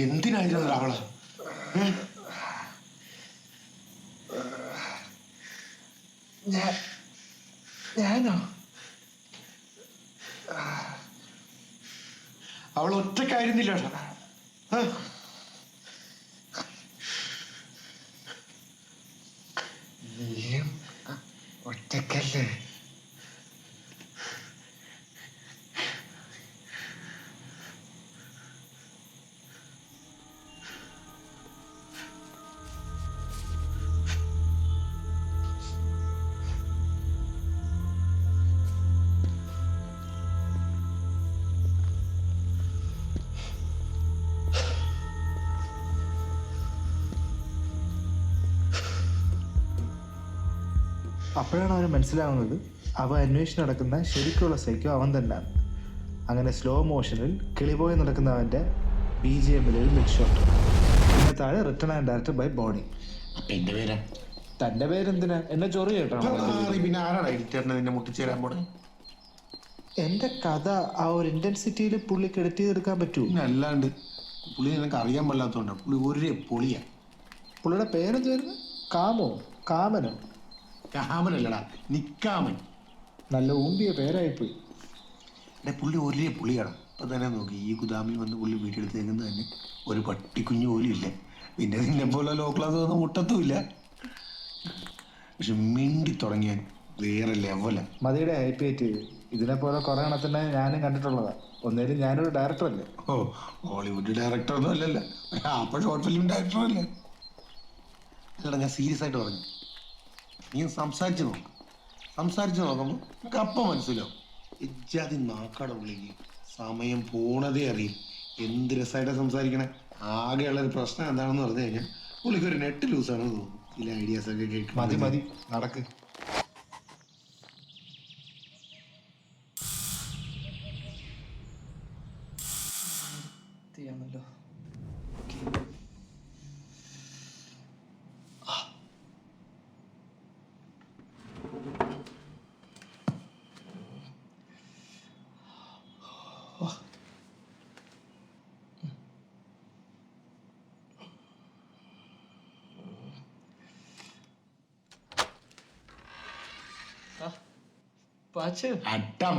എന്തിനായിരുന്നു അവള്? ഞാനോ? അവൾ ഒറ്റക്കായിരുന്നില്ല. നീയും ഒറ്റക്കല്ലേ? അപ്പോഴാണ് അവന് മനസ്സിലാവുന്നത് അവ അന്വേഷിച്ച് നടക്കുന്ന ശരിക്കുള്ള സൈക്കോ അവൻ തന്നെയാണ്. അങ്ങനെ സ്ലോ മോഷനിൽ കിളിപോയി നടക്കുന്ന അവൻ്റെ BGM ഒരു മിഡ് ഷോട്ട്. പിന്നെ താഴെ return and director by Boney. എന്റെ പേരാ. തൻ്റെ പേരെന്തിനാ? എന്നെ ചൊറി കേട്ടോ. പിന്നെ ആരാണ് എഡിറ്ററിനെ നിന്നെ മുട്ടിച്ചേരാൻ പോണേ? എൻ്റെ കഥ ആ ഒരു ഇൻറ്റൻസിറ്റിയിൽ പുള്ളിക്ക് എഡിറ്റ് ചെയ്തെടുക്കാൻ പറ്റൂ. അല്ലാണ്ട് പുള്ളി നിനക്ക് അറിയാൻ പാടില്ലാത്തതുകൊണ്ടാ. പുള്ളി ഒരു പൊളിയാ. പുള്ളിയുടെ പേരെന്തായിരുന്നു? കാമനോ? കാമനല്ലടാ, നിക്കാമൻ. നല്ല ഊമ്പിയ പേരായിപ്പോയി. പുള്ളി ഒരേ പുള്ളിയാണ്. അപ്പൊ തന്നെ നോക്കി, ഈ ഗുദാമിൽ വന്ന് പുള്ളി വീട്ടിലെടുത്തേക്കുന്നത് തന്നെ ഒരു പട്ടിക്കുഞ്ഞു പോലും ഇല്ല. പിന്നെ നിന്നെ പോലെ ലോ ക്ലാസ് ഒന്നും മുട്ടത്തുമില്ല. പക്ഷെ മിണ്ടി തുടങ്ങിയാൽ വേറെ ലെവല. മതിയുടെ ഹൈപ്പേറ്റ് ചെയ്ത് ഇതിനെ പോലെ കുറെ എണ്ണത്തിനെ ഞാനും കണ്ടിട്ടുള്ളതാ. ഒന്നേലും ഞാനൊരു ഡയറക്ടറല്ലേ. ഹോളിവുഡ് ഡയറക്ടർ ഒന്നും അല്ലല്ലോ, അപ്പൊ ഷോർട്ട് ഫിലിം ഡയറക്ടർ അല്ലേ. അല്ലടാ, ഞാൻ സീരിയസ് ആയിട്ട് പറഞ്ഞു. നീ സംസാരിച്ചു നോക്കുമ്പോൾ നമുക്ക് അപ്പം മനസ്സിലാവും. ഇജ്ജാതി നാക്കാടെ ഉള്ളിലേക്ക് സമയം പോണതേ അറിയും. എന്ത് രസമായിട്ടാണ് സംസാരിക്കണേ. ആകെയുള്ളൊരു പ്രശ്നം എന്താണെന്ന് പറഞ്ഞു കഴിഞ്ഞാൽ പുള്ളിക്ക് ഒരു നെറ്റ് ലൂസാണെന്ന് തോന്നുന്നു. ചില ഐഡിയാസ് ഒക്കെ കേൾക്കും. മതി നടക്ക്.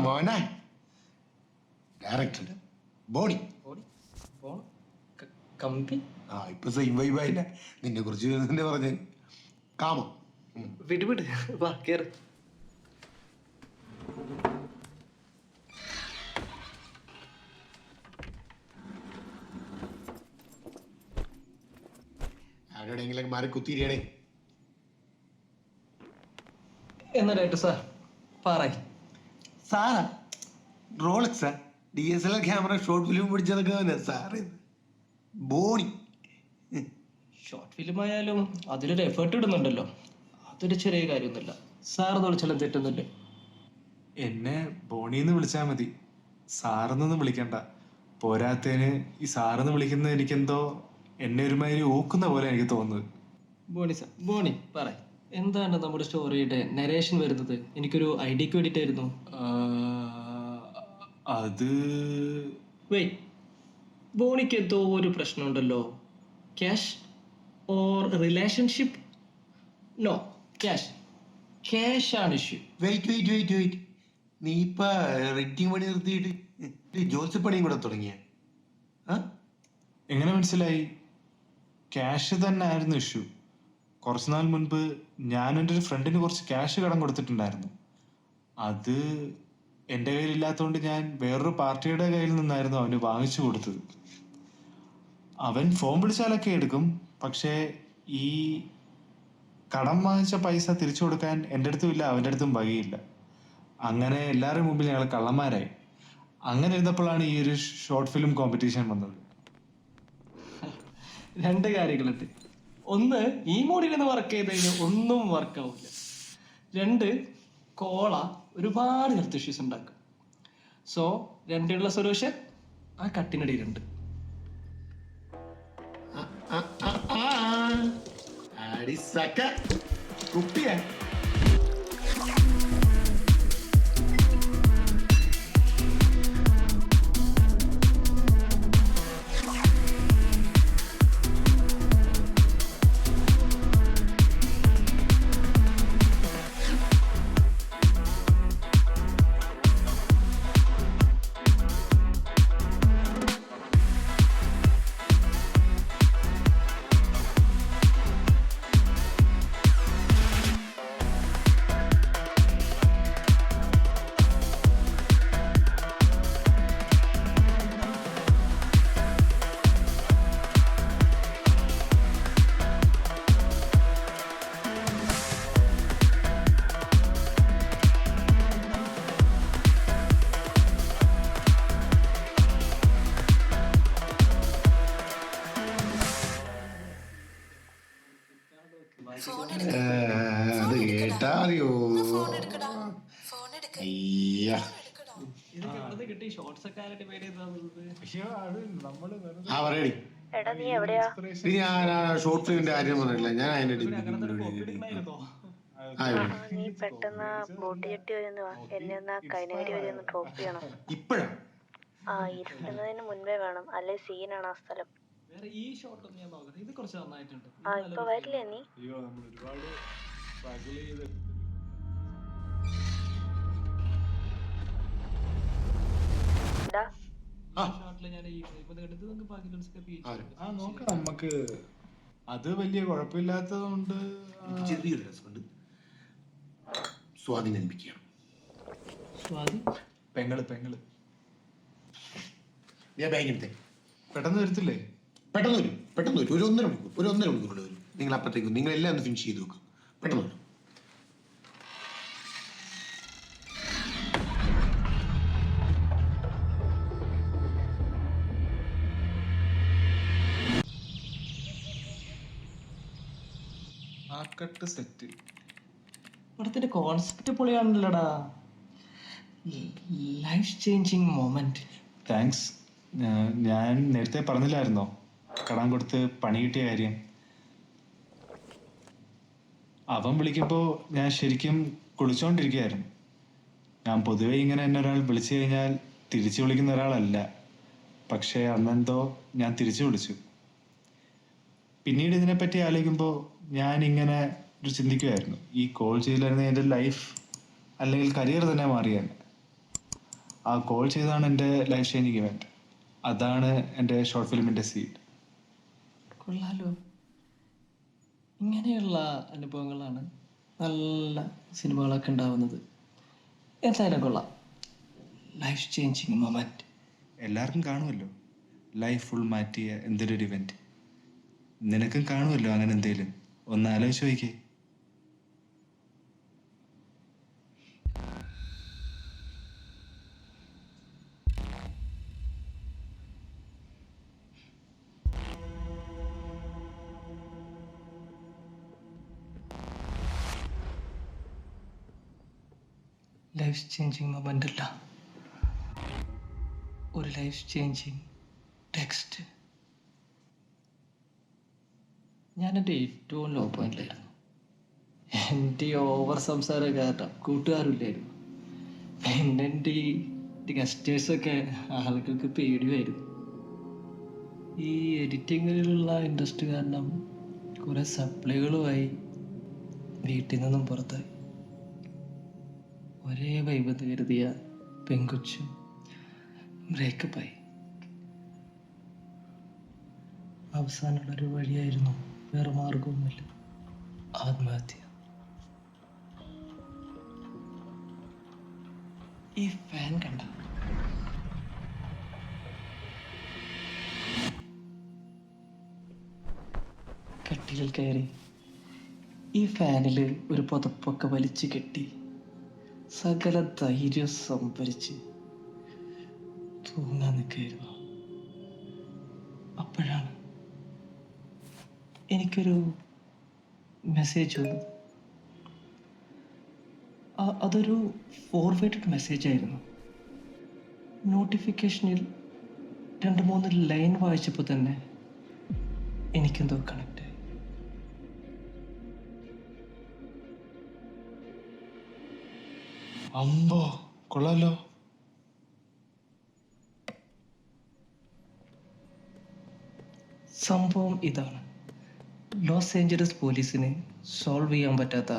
മോനെ ഡയറക്ടർ ബോണി. ഇപ്പൊ സെയിം വൈബായില്ല. നിന്നെ കുറിച്ച് തന്നെ പറഞ്ഞു. കാമോ വിട് വാ കേറ്. ആരോടെങ്കിലും മാറി കുത്തിരിയടേ. എന്നായിട്ട് സാർ പാറായി സാറാ റോളക്സാ DSLR ക്യാമറ ഷോർട്ട് ഫിലിം പിടിച്ചതൊക്കെ സാറ് ബോണി. ഷോർട്ട് ഫിലിം ആയാലും അതിലൊരു എഫേർട്ട് ഇടുന്നുണ്ടല്ലോ, അതൊരു ചെറിയ കാര്യമൊന്നുമില്ല. സാറിന്ന് വിളിച്ചാലും തെറ്റൊന്നുമില്ല. എന്നെ ബോണിന്ന് വിളിച്ചാൽ മതി, സാറെന്നൊന്നും വിളിക്കണ്ട. പോരാത്തതിന് ഈ സാറെന്ന് വിളിക്കുന്നത് എനിക്കെന്തോ എന്നെ ഒരുമാതിരി ഊക്കുന്ന പോലെ എനിക്ക് തോന്നുന്നത്. ബോണി സാർ, ബോണി പറ, എന്താണ് നമ്മുടെ സ്റ്റോറിയുടെ നരേഷൻ വരുന്നത്? എനിക്കൊരു ഐഡിയക്ക് വേണ്ടിയിട്ടായിരുന്നു. അത് ബോണിക്ക് എന്തോ ഒരു പ്രശ്നമുണ്ടല്ലോ. Cash or relationship? No, cash ആണ് ഇഷ്യൂ. വെയിറ്റ് നീ ഇപ്പൊ റെഡിങ് പണി നിർത്തിയിട്ട് ജോത്സ്യപ്പണിയും കൂടെ തുടങ്ങിയ? എങ്ങനെ മനസ്സിലായി? ക്യാഷ് തന്നെ ആയിരുന്നു ഇഷ്യൂ. കുറച്ച് നാൾ മുൻപ് ഞാൻ എൻ്റെ ഒരു ഫ്രണ്ടിന് കുറച്ച് ക്യാഷ് കടം കൊടുത്തിട്ടുണ്ടായിരുന്നു. അത് എൻ്റെ കയ്യിലില്ലാത്തതുകൊണ്ട് ഞാൻ വേറൊരു പാർട്ടിയുടെ കയ്യിൽ നിന്നായിരുന്നു അവന് വാങ്ങിച്ചു കൊടുത്തത്. അവൻ ഫോൺ വിളിച്ചാലൊക്കെ എടുക്കും, പക്ഷേ ഈ കടം വാങ്ങിച്ച പൈസ തിരിച്ചു കൊടുക്കാൻ എൻ്റെ അടുത്തും ഇല്ല, അവൻ്റെ അടുത്തും വകയില്ല. അങ്ങനെ എല്ലാവരുടെ മുമ്പിൽ ഞങ്ങൾ കള്ളന്മാരായി. അങ്ങനെ ഇരുന്നപ്പോഴാണ് ഈ ഒരു ഷോർട്ട് ഫിലിം കോമ്പറ്റീഷൻ വന്നത്. രണ്ട് കാര്യങ്ങളുണ്ട്. ഒന്ന്, ഈ മോഡിൽ നിന്ന് വർക്ക് ചെയ്ത് കഴിഞ്ഞാൽ ഒന്നും വർക്കാവില്ല. രണ്ട്, കോള ഒരുപാട് ഹെൽത്ത് ഇഷ്യൂസ് ഉണ്ടാക്കും. സോ രണ്ടിനുള്ള സൊല്യൂഷൻ ആ കട്ടിനടിയിലുണ്ട്. കുപ്പിയാ അത് കേട്ടാ അറിയോ? അയ്യ ഇതൊക്കെ എവിടെ കിട്ടി? ഷോർട്സ് ഒക്കെ ആരുടെ പേര് ആ പറയടി. എടാ നീ എവിടെയാ? ഞാൻ ഷോർട്ട് ഫിലിമിന്റെ കാര്യം പറഞ്ഞില്ല, ഞാൻ അതിന്റെ നീ പെട്ടെന്ന് ബോട്ട് ചെട്ടി വരുന്ന എന്നെ ഒന്ന് കൈനകരി വരെ ഒന്ന് ഡ്രോപ്പ് ചെയ്യണം. ഇപ്പഴാ? ആ ഇരുട്ടുന്നതിന് മുൻപേ വേണം, അല്ലെ സീനാണ് ആ സ്ഥലം. വേറെ ഈ ഷോട്ട് ഒന്ന് ഞാൻ നോക്കട്ടെ. ഇത് കുറച്ച് നന്നായിട്ടുണ്ട്. ആ ഇപ്പൊ വരില്ലേ നീ? എടാ ഷോട്ടില് ഞാൻ ഈ കണ്ടത് നമുക്ക് പാകിലോൺസൊക്കെ നോക്കാം നമുക്ക്. അത് വലിയ കുഴപ്പമില്ലാത്തതുകൊണ്ട് ചെറിയൊരു രസമുണ്ട്. സ്വാധീനിപ്പിക്കുകയാണ്. സ്വാതി പെങ്ങള് ഞാൻ ബാഗ് എടുത്തേ. പെട്ടെന്ന് വരത്തില്ലേ? പെട്ടെന്ന് വരും. ഒരു ഒന്നര മണിക്കൂർ വരും. നിങ്ങൾ അപ്പത്തേക്കും നിങ്ങൾ എല്ലാം ഒന്ന് ഫിനിഷ് ചെയ്ത് വെക്കും. പെട്ടെന്ന് വരും. ആ കട്ട് സെറ്റ്. പടത്തിന്റെ കോൺസെപ്റ്റ് പൊളിയാണല്ലോടാ. Life changing moment. താങ്ക്സ്. ഞാൻ നേരത്തെ പറഞ്ഞില്ലായിരുന്നോ കടാൻ കൊടുത്ത് പണി കിട്ടിയ കാര്യം? അവൻ വിളിക്കുമ്പോൾ ഞാൻ ശരിക്കും കുളിച്ചോണ്ടിരിക്കുകയായിരുന്നു. ഞാൻ പൊതുവെ ഇങ്ങനെ എന്നെ ഒരാൾ വിളിച്ചു കഴിഞ്ഞാൽ തിരിച്ചു വിളിക്കുന്ന ഒരാളല്ല. പക്ഷേ അന്നെന്തോ ഞാൻ തിരിച്ചു വിളിച്ചു. പിന്നീട് ഇതിനെപ്പറ്റി ആലോചിക്കുമ്പോൾ ഞാൻ ഇങ്ങനെ ഒരു ചിന്തിക്കുമായിരുന്നു, ഈ കോൾ ചെയ്തില്ലായിരുന്നു എൻ്റെ ലൈഫ് അല്ലെങ്കിൽ കരിയർ തന്നെ മാറിയാണ്. ആ കോൾ ചെയ്താണ് എൻ്റെ ലൈഫ് ചേഞ്ചിങ് ഇവൻറ്റ്. അതാണ് എൻ്റെ ഷോർട്ട് ഫിലിമിൻ്റെ സീഡ്. കൊള്ളാലോ. ഇങ്ങനെയുള്ള അനുഭവങ്ങളാണ് നല്ല സിനിമകളൊക്കെ ഉണ്ടാവുന്നത്. എന്തായാലും കൊള്ളാം. ലൈഫ് ചേഞ്ചിങ് മൊമെന്റ് എല്ലാവർക്കും കാണുമല്ലോ ലൈഫ് ഫുൾ മാറ്റിയ എന്തൊരു ഇവൻറ്റ്. നിനക്കും കാണുമല്ലോ അങ്ങനെ എന്തേലും. ഒന്ന് ആലോചിച്ച് നോക്കിയേ. ലൈഫ് ചേഞ്ചിങ് മൊമെന്റ് അല്ല, ഒരു ലൈഫ് ചേഞ്ചിങ് ടെക്സ്റ്റ്. ഞാൻ എൻ്റെ ഏറ്റവും ലോ പോയിന്റിലായിരുന്നു. എൻ്റെ ഓവർ സംസാരം കാരണം കൂട്ടുകാരില്ലായിരുന്നു. പിന്നെ എൻ്റെ ഗസ്റ്റേഴ്സൊക്കെ ആളുകൾക്ക് പേടിയായിരുന്നു. ഈ എഡിറ്റിങ്ങിലുള്ള ഇൻട്രസ്റ്റ് കാരണം കുറേ സപ്ലൈകളുമായി വീട്ടിൽ നിന്നും പുറത്തായി. ഒരേ വൈബത്ത് കരുതിയ പെങ്കൊച്ചും ബ്രേക്കപ്പായി. അവസാനമുള്ളൊരു വഴിയായിരുന്നു, വേറെ മാർഗമൊന്നുമില്ല, ആത്മഹത്യ. ഈ ഫാൻ കണ്ട കട്ടിലിൽ കയറി ഈ ഫാനിൽ ഒരു പുതപ്പൊക്കെ വലിച്ചു കെട്ടി സകല ധൈര്യം സംഭരിച്ച് തൂങ്ങാൻ നിൽക്കുകയായിരുന്നു. അപ്പോഴാണ് എനിക്കൊരു മെസ്സേജ് വന്നത്. അതൊരു ഫോർവേഡഡ് മെസ്സേജ് ആയിരുന്നു. നോട്ടിഫിക്കേഷനിൽ 2-3 ലൈൻ വായിച്ചപ്പോൾ തന്നെ എനിക്കെന്തോ കണക്റ്റായി. അമ്പോ, കൊള്ളാലോ. സംഭവം ഇതാണ്. ലോസ് ഏഞ്ചലസ് പോലീസിന് സോൾവ് ചെയ്യാൻ പറ്റാത്ത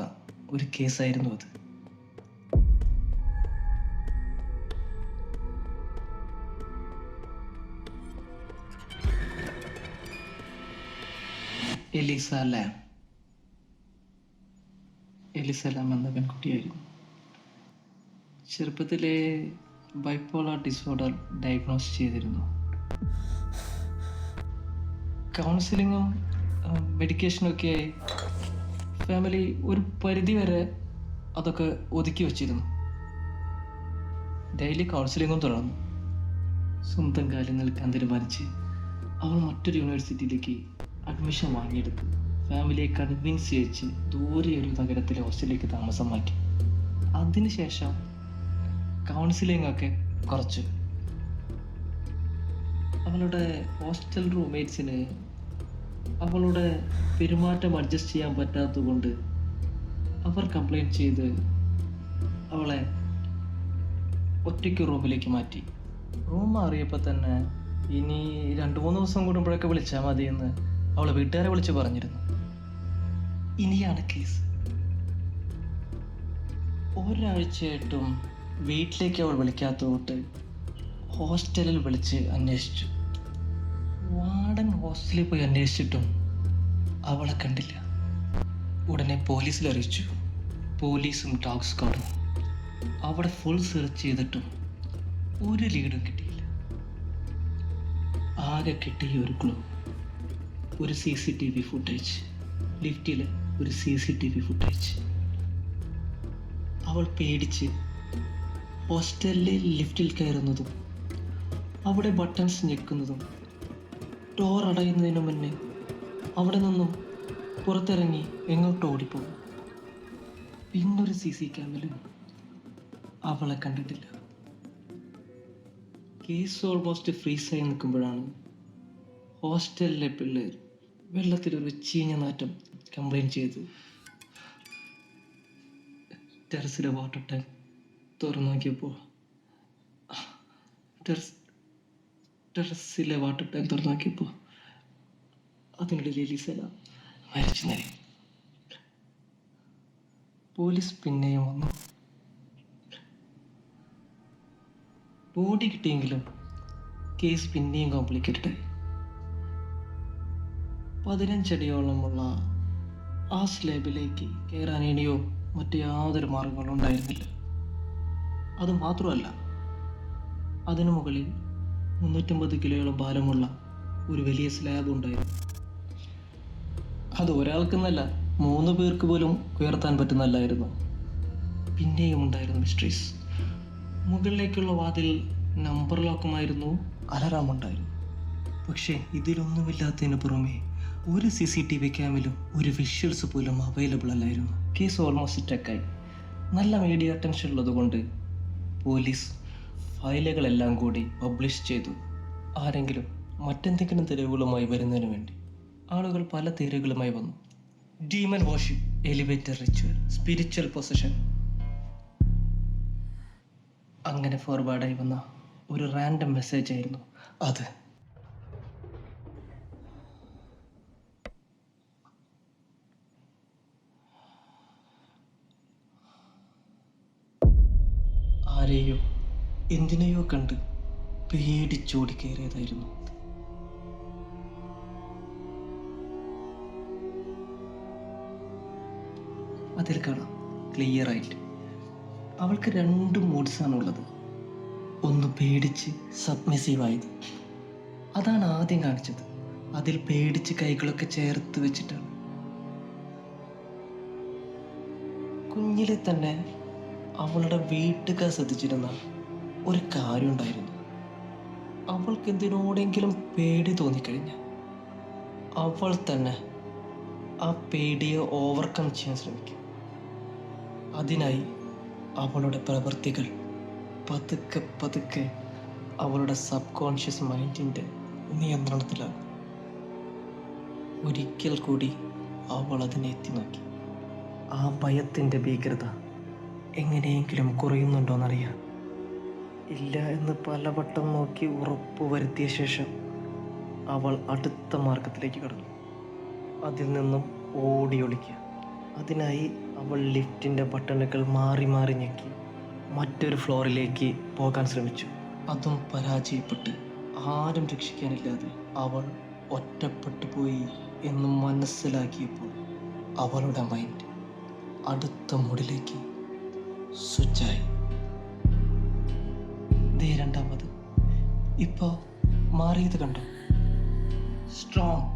ഒരു കേസായിരുന്നു അത്. എലിസ ലാം എന്ന പെൺകുട്ടിയായിരുന്നു. ചെറുപ്പത്തിലെ ബൈപ്പോളാർ ഡിസോർഡർ ഡയഗ്നോസ് ചെയ്തിരുന്നു. കൗൺസിലിങ്ങും മെഡിക്കേഷനൊക്കെ ഫാമിലി ഒരു പരിധി വരെ അതൊക്കെ ഒതുക്കി വച്ചിരുന്നു. ഡെയിലി കൗൺസിലിങ്ങും തുടർന്നു. സ്വന്തം കാലിൽ നിൽക്കാൻ തീരുമാനിച്ച് അവൾ മറ്റൊരു യൂണിവേഴ്സിറ്റിയിലേക്ക് അഡ്മിഷൻ വാങ്ങിയെടുത്തു. ഫാമിലിയെ കൺവിൻസ് ചെയ്യിച്ച് ദൂരെ ഒരു നഗരത്തിലെ ഹോസ്റ്റലിലേക്ക് താമസം മാറ്റി. അതിനുശേഷം കൗൺസിലിംഗ് ഒക്കെ കുറച്ച്. അവളുടെ ഹോസ്റ്റൽ റൂംമേറ്റ്സിന് അവളുടെ പെരുമാറ്റം അഡ്ജസ്റ്റ് ചെയ്യാൻ പറ്റാത്തതുകൊണ്ട് അവർ കംപ്ലൈൻറ്റ് ചെയ്ത് അവളെ ഒറ്റയ്ക്ക് റൂമിലേക്ക് മാറ്റി. റൂം മാറിയപ്പോൾ തന്നെ ഇനി 2-3 ദിവസം കൂടുമ്പോഴൊക്കെ വിളിച്ചാൽ മതിയെന്ന് അവളെ വീട്ടുകാരെ വിളിച്ച് പറഞ്ഞിരുന്നു. ഇനിയാണ് കേസ്. ഒരാഴ്ചയായിട്ടും വീട്ടിലേക്ക് അവൾ വിളിക്കാത്തതുകൊണ്ട് ഹോസ്റ്റലിൽ വിളിച്ച് അന്വേഷിച്ചു. വാർഡൻ ഹോസ്റ്റലിൽ പോയി അന്വേഷിച്ചിട്ടും അവളെ കണ്ടില്ല. ഉടനെ പോലീസിൽ അറിയിച്ചു. പോലീസും ഡോഗ് സ്ക്വാഡും അവിടെ ഫുൾ സെർച്ച് ചെയ്തിട്ടും ഒരു ലീഡും കിട്ടിയില്ല. ആകെ കിട്ടിയ ഒരു ക്ലൂ, ഒരു CCTV ഫുട്ടേജ്, ലിഫ്റ്റിലെ ഒരു CCTV ഫുട്ടേജ്. അവൾ പേടിച്ച് ഹോസ്റ്റലിലെ ലിഫ്റ്റിൽ കയറുന്നതും അവിടെ ബട്ടൺസ് ഞെക്കുന്നതും ഡോർ അടയുന്നതിന് മുന്നേ അവിടെ നിന്നും പുറത്തിറങ്ങി എങ്ങോട്ട് ഓടിപ്പോകും. പിന്നൊരു CC ക്യാമിലും അവളെ കണ്ടിട്ടില്ല. കേസ് ഓൾമോസ്റ്റ് ഫ്രീസായി നിൽക്കുമ്പോഴാണ് ഹോസ്റ്റലിലെ പിള്ളേർ വെള്ളത്തിലൊരു ചീഞ്ഞ നാറ്റം കംപ്ലൈൻറ്റ് ചെയ്ത് ടെറസിലെ വാട്ടർ ടാങ്ക് തുറന്നു നോക്കിയപ്പോൾ ടെറസിലെ വാട്ടർ ടാങ്ക് തുറന്നു നോക്കിയപ്പോൾ അതിനുള്ളിൽ എലീസല മരിച്ചു നില. പോലീസ് പിന്നെയും വന്നു. ബോഡി കിട്ടിയെങ്കിലും കേസ് പിന്നെയും കോംപ്ലിക്കേറ്റഡ് ആയി. 15 അടിയോളമുള്ള ആ സ്ലാബിലേക്ക് കയറാൻ ഇനിയോ മറ്റു യാതൊരു മാർഗങ്ങളും ഉണ്ടായിരുന്നില്ല. അതുമാത്രമല്ല, അതിനു മുകളിൽ 350 കിലോയോളം ഭാരമുള്ള ഒരു വലിയ സ്ലാബ് ഉണ്ടായിരുന്നു. അത് ഒരാൾക്കെന്നല്ല 3 പേർക്ക് പോലും ഉയർത്താൻ പറ്റുന്നല്ലായിരുന്നു. പിന്നെയും ഉണ്ടായിരുന്നു മിസ്റ്ററീസ്. മുകളിലേക്കുള്ള വാതിൽ നമ്പർ ലോക്കുമായിരുന്നു, അലാറാം ഉണ്ടായിരുന്നു. പക്ഷേ ഇതിലൊന്നുമില്ലാത്തതിന് പുറമെ ഒരു CCTV ക്യാമിലും ഒരു വിഷ്വൽസ് പോലും അവൈലബിൾ അല്ലായിരുന്നു. കേസ് ഓൾമോസ്റ്റ് ടെക്കായി. നല്ല മീഡിയ അറ്റൻഷൻ ഉള്ളതുകൊണ്ട് പോലീസ് ഫയലുകളെല്ലാം കൂടി പബ്ലിഷ് ചെയ്തു. ആരെങ്കിലും മറ്റെന്തെങ്കിലും തെളിവുകളുമായി വരുന്നതിന് വേണ്ടി ആളുകൾ പല തിയറികളുമായി വന്നു. Demon worship, elevator ritual, spiritual possession. അങ്ങനെ ഫോർവേഡായി വന്ന ഒരു റാൻഡം മെസ്സേജ് ആയിരുന്നു അത്. ആരെയോ എന്തിനെയോ കണ്ട് പേടിച്ചോടി കയറിയതായിരുന്നു. അതിൽ കാണാം ക്ലിയർ ആയിട്ട് അവൾക്ക് 2 മൂഡ്സാണുള്ളത്. ഒന്ന് പേടിച്ച് സബ്മിസീവായത്, അതാണ് ആദ്യം കാണിച്ചത്. അതിൽ പേടിച്ച് കൈകളൊക്കെ ചേർത്ത് വെച്ചിട്ടാണ്. കുഞ്ഞിലെ തന്നെ അവളുടെ വീട്ടുകാർ ശ്രദ്ധിച്ചിരുന്ന ഒരു കാര്യം ഉണ്ടായിരുന്നു. അവൾക്ക് എന്തിനോടെങ്കിലും പേടി തോന്നിക്കഴിഞ്ഞ അവൾ തന്നെ ആ പേടിയെ ഓവർകം ചെയ്യാൻ ശ്രമിക്കും. അതിനായി അവളുടെ പ്രവൃത്തികൾ പതുക്കെ പതുക്കെ അവളുടെ സബ് കോൺഷ്യസ് മൈൻഡിൻ്റെ നിയന്ത്രണത്തിലാണ്. ഒരിക്കൽ കൂടി അവൾ അതിനെ എത്തി നോക്കി. ആ ഭയത്തിൻ്റെ ഭീകരത എങ്ങനെയെങ്കിലും കുറയുന്നുണ്ടോയെന്നറിയാൻ ഇല്ല എന്ന് പലവട്ടം നോക്കി ഉറപ്പ് വരുത്തിയ ശേഷം അവൾ അടുത്ത മാർഗത്തിലേക്ക് കടന്നു. അതിൽ നിന്നും ഓടി ഒളിക്കുക. അതിനായി അവൾ ലിഫ്റ്റിൻ്റെ ബട്ടണുകൾ മാറി മാറി ഞെക്കി മറ്റൊരു ഫ്ലോറിലേക്ക് പോകാൻ ശ്രമിച്ചു. അതും പരാജയപ്പെട്ട് ആരും രക്ഷിക്കാനില്ലാതെ അവൾ ഒറ്റപ്പെട്ടു പോയി എന്ന് മനസ്സിലാക്കിയപ്പോൾ അവളുടെ മൈൻഡ് അടുത്ത മോഡിലേക്ക് സ്വിച്ചായി. രണ്ടാമത് ഇപ്പോൾ മാറിയത് കണ്ടോ? Strong,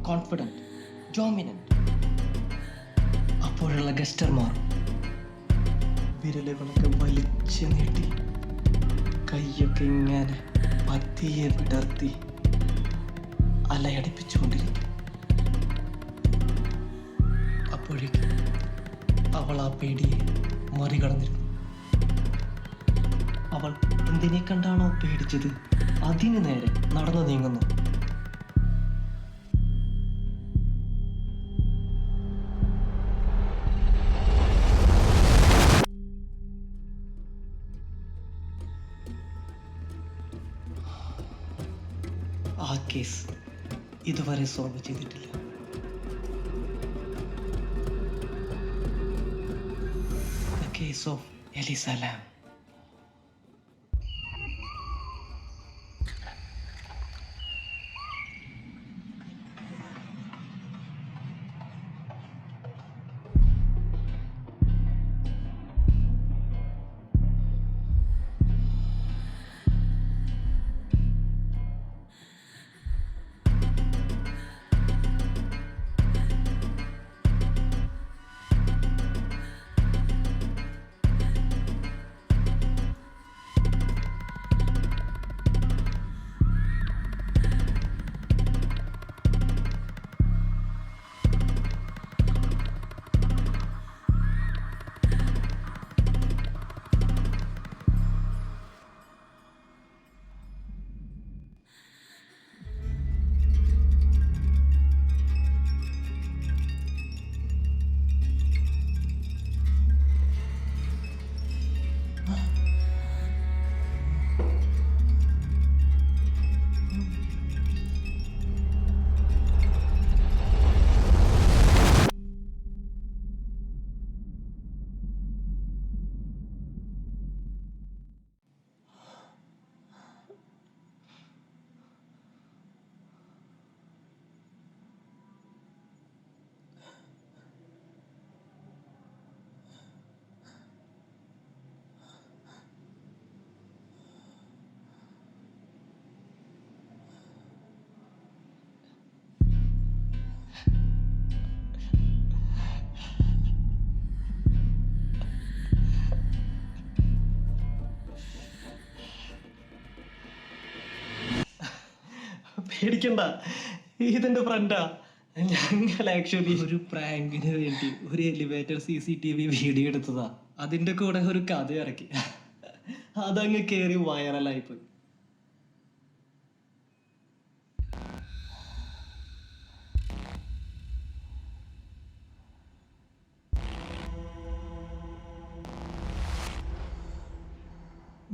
confident, dominant. അപ്പോഴുള്ള ഗസ്റ്റർമാർ വിരലുകളൊക്കെ വലിച്ചു നീട്ടി കൈയൊക്കെ ഇങ്ങനെ പതിയെ വിടർത്തി അലയടിപ്പിച്ചുകൊണ്ടിരുന്നു. അപ്പോഴേക്കും അവൾ ആ പേടിയെ മറികടന്നിരുന്നു. അവൾ എന്തിനെ കണ്ടാണോ പേടിച്ചത് അതിനു നേരെ നടന്നു നീങ്ങുന്നു. ആ കേസ് ഇതുവരെ സോൾവ് ചെയ്തിട്ടില്ല. The case of Elisa Lam. പേടിക്കണ്ട, ഇതെന്റെ ഫ്രണ്ടാ. ഞങ്ങൾ ആക്ച്വലി ഒരു പ്രാങ്കിന് വേണ്ടി ഒരു എലിവേറ്റർ CCTV വീഡിയോ എടുത്തതാ. അതിന്റെ കൂടെ ഒരു കഥ ഇറക്കി, അതങ്ങ് കേറി വൈറലായിപ്പോയി.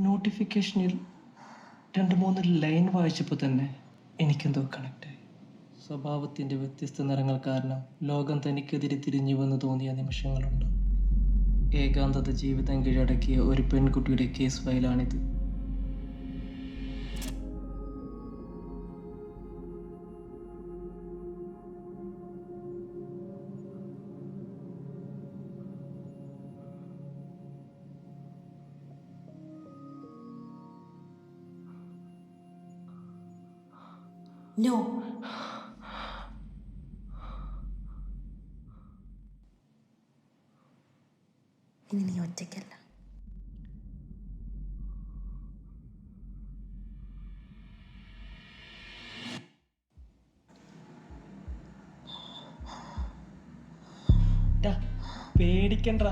നോട്ടിഫിക്കേഷനിൽ 2-3 ലൈൻ വായിച്ചപ്പോൾ തന്നെ എനിക്കെന്തോ കണക്റ്റായി. സ്വഭാവത്തിൻ്റെ വ്യത്യസ്ത നിറങ്ങൾ കാരണം ലോകം തനിക്കെതിരെ തിരിഞ്ഞുവെന്ന് തോന്നിയ നിമിഷങ്ങളുണ്ട്. ഏകാന്തത ജീവിതം കീഴടക്കിയ ഒരു പെൺകുട്ടിയുടെ കേസ് ഫയലാണിത്. No. ഇനി നീ ഒറ്റയ്ക്കല്ല. പേടിക്കണ്ട,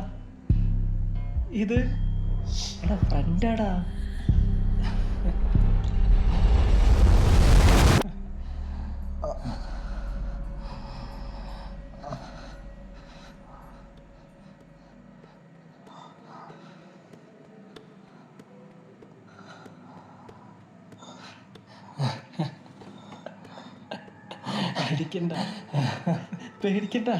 ഇത് എടാ ഫ്രണ്ടാടാ. പേടിക്കണ്ട.